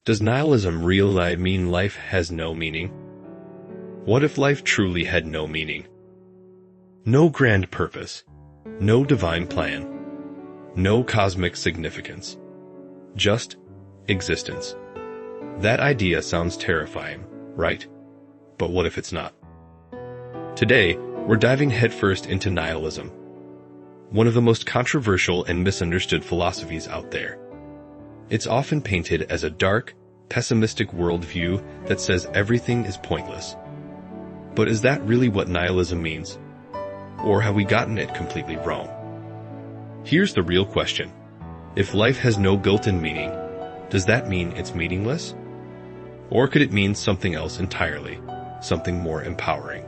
Does nihilism really mean life has no meaning? What if life truly had no meaning? No grand purpose, no divine plan, no cosmic significance, just existence. That idea sounds terrifying, right? But what if it's not? Today, we're diving headfirst into nihilism, one of the most controversial and misunderstood philosophies out there. It's often painted as a dark, pessimistic worldview that says everything is pointless. But is that really what nihilism means? Or have we gotten it completely wrong? Here's the real question. If life has no built-in meaning, does that mean it's meaningless? Or could it mean something else entirely, something more empowering?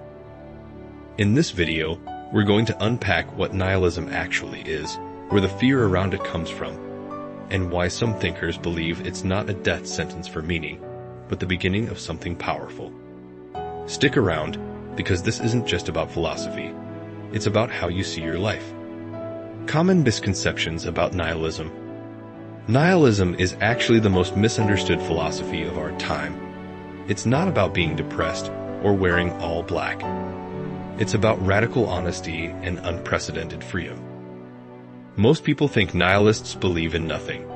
In this video, we're going to unpack what nihilism actually is, where the fear around it comes from, and why some thinkers believe it's not a death sentence for meaning, but the beginning of something powerful. Stick around, because this isn't just about philosophy. It's about how you see your life. Common misconceptions about nihilism. Nihilism is actually the most misunderstood philosophy of our time. It's not about being depressed or wearing all black. It's about radical honesty and unprecedented freedom. Most people think nihilists believe in nothing.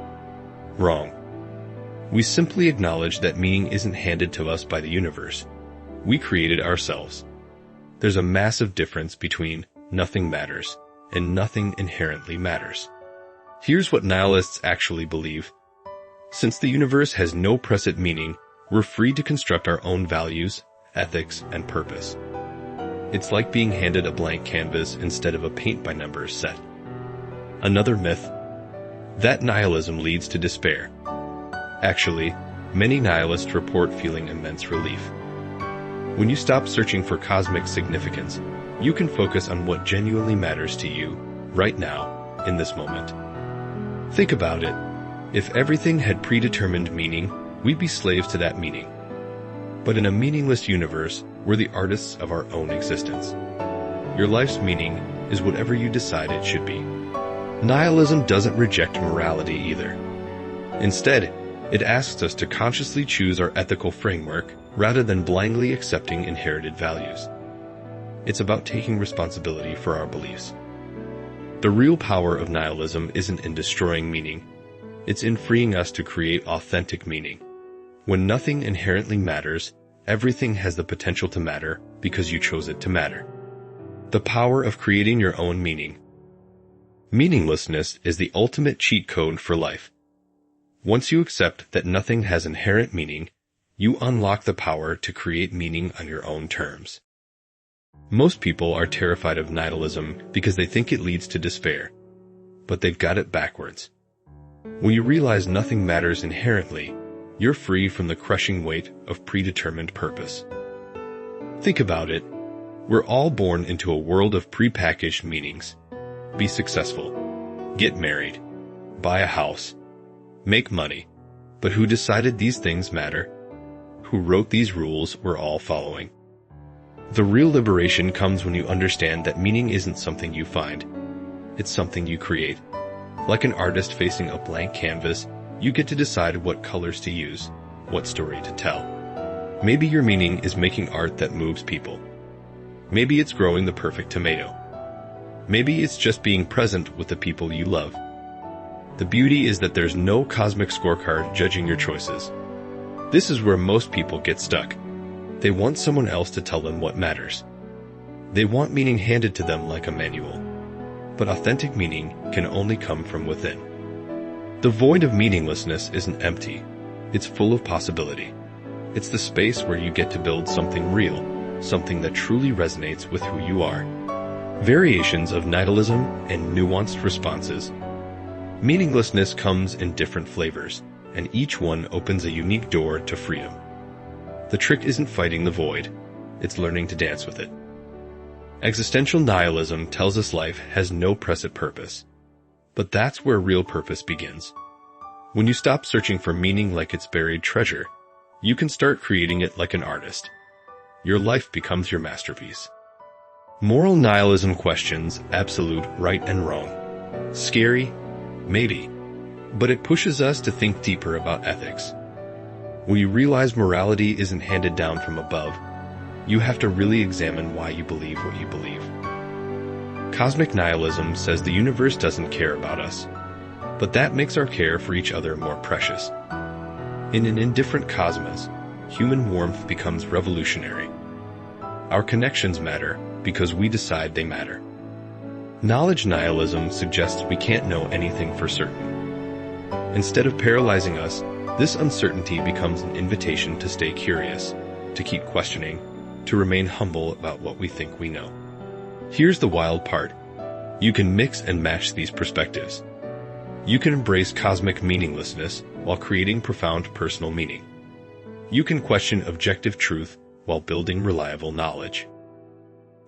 Wrong. We simply acknowledge that meaning isn't handed to us by the universe. We create it ourselves. There's a massive difference between nothing matters and nothing inherently matters. Here's what nihilists actually believe. Since the universe has no present meaning, we're free to construct our own values, ethics, and purpose. It's like being handed a blank canvas instead of a paint-by-numbers set. Another myth, that nihilism leads to despair. Actually, many nihilists report feeling immense relief. When you stop searching for cosmic significance, you can focus on what genuinely matters to you, right now, in this moment. Think about it. If everything had predetermined meaning, we'd be slaves to that meaning. But in a meaningless universe, we're the artists of our own existence. Your life's meaning is whatever you decide it should be. Nihilism doesn't reject morality either. Instead, it asks us to consciously choose our ethical framework rather than blindly accepting inherited values. It's about taking responsibility for our beliefs. The real power of nihilism isn't in destroying meaning. It's in freeing us to create authentic meaning. When nothing inherently matters, everything has the potential to matter because you chose it to matter. The power of creating your own meaning. Meaninglessness is the ultimate cheat code for life. Once you accept that nothing has inherent meaning, you unlock the power to create meaning on your own terms. Most people are terrified of nihilism because they think it leads to despair. But they've got it backwards. When you realize nothing matters inherently, you're free from the crushing weight of predetermined purpose. Think about it. We're all born into a world of prepackaged meanings. Be successful, get married, buy a house, make money. But who decided these things matter? Who wrote these rules we're all following? The real liberation comes when you understand that meaning isn't something you find. It's something you create. Like an artist facing a blank canvas, you get to decide what colors to use, what story to tell. Maybe your meaning is making art that moves people. Maybe it's growing the perfect tomato. Maybe it's just being present with the people you love. The beauty is that there's no cosmic scorecard judging your choices. This is where most people get stuck. They want someone else to tell them what matters. They want meaning handed to them like a manual. But authentic meaning can only come from within. The void of meaninglessness isn't empty. It's full of possibility. It's the space where you get to build something real, something that truly resonates with who you are. Variations of nihilism and nuanced responses. Meaninglessness comes in different flavors, and each one opens a unique door to freedom. The trick isn't fighting the void, it's learning to dance with it. Existential nihilism tells us life has no present purpose. But that's where real purpose begins. When you stop searching for meaning like it's buried treasure, you can start creating it like an artist. Your life becomes your masterpiece. Moral nihilism questions absolute right and wrong. Scary? Maybe. But it pushes us to think deeper about ethics. When you realize morality isn't handed down from above, you have to really examine why you believe what you believe. Cosmic nihilism says the universe doesn't care about us, but that makes our care for each other more precious. In an indifferent cosmos, human warmth becomes revolutionary. Our connections matter because we decide they matter. Knowledge nihilism suggests we can't know anything for certain. Instead of paralyzing us, this uncertainty becomes an invitation to stay curious, to keep questioning, to remain humble about what we think we know. Here's the wild part. You can mix and match these perspectives. You can embrace cosmic meaninglessness while creating profound personal meaning. You can question objective truth while building reliable knowledge.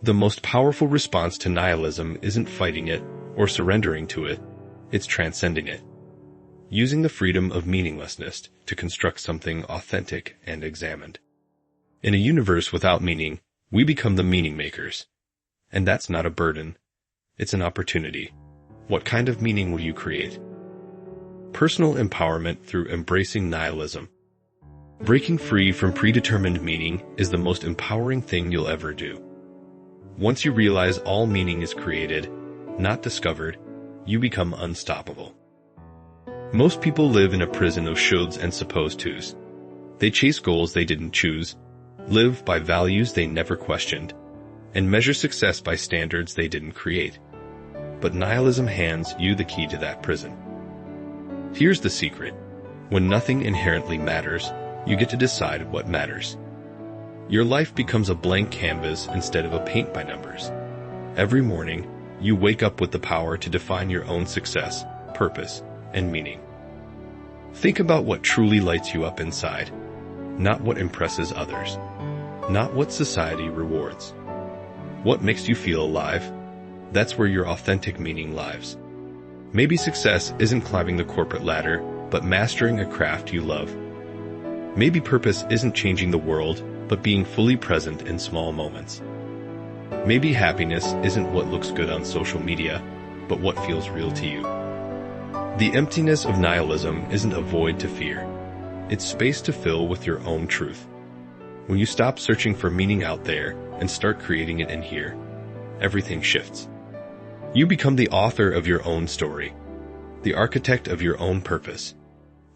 The most powerful response to nihilism isn't fighting it or surrendering to it, it's transcending it. Using the freedom of meaninglessness to construct something authentic and examined. In a universe without meaning, we become the meaning makers. And that's not a burden, it's an opportunity. What kind of meaning will you create? Personal empowerment through embracing nihilism. Breaking free from predetermined meaning is the most empowering thing you'll ever do. Once you realize all meaning is created, not discovered, you become unstoppable. Most people live in a prison of shoulds and supposed tos. They chase goals they didn't choose, live by values they never questioned, and measure success by standards they didn't create. But nihilism hands you the key to that prison. Here's the secret. When nothing inherently matters, you get to decide what matters. Your life becomes a blank canvas instead of a paint by numbers. Every morning, you wake up with the power to define your own success, purpose, and meaning. Think about what truly lights you up inside, not what impresses others, not what society rewards. What makes you feel alive? That's where your authentic meaning lies. Maybe success isn't climbing the corporate ladder, but mastering a craft you love. Maybe purpose isn't changing the world, but being fully present in small moments. Maybe happiness isn't what looks good on social media, but what feels real to you. The emptiness of nihilism isn't a void to fear. It's space to fill with your own truth. When you stop searching for meaning out there and start creating it in here, everything shifts. You become the author of your own story, the architect of your own purpose,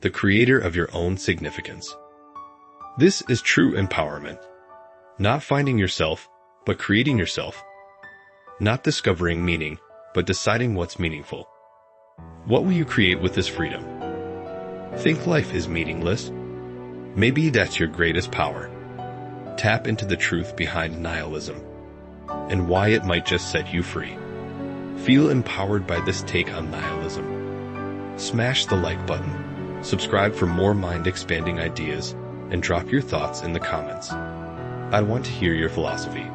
the creator of your own significance. This is true empowerment. Not finding yourself, but creating yourself. Not discovering meaning, but deciding what's meaningful. What will you create with this freedom? Think life is meaningless? Maybe that's your greatest power. Tap into the truth behind nihilism and why it might just set you free. Feel empowered by this take on nihilism. Smash the like button, subscribe for more mind-expanding ideas, and drop your thoughts in the comments. I want to hear your philosophy.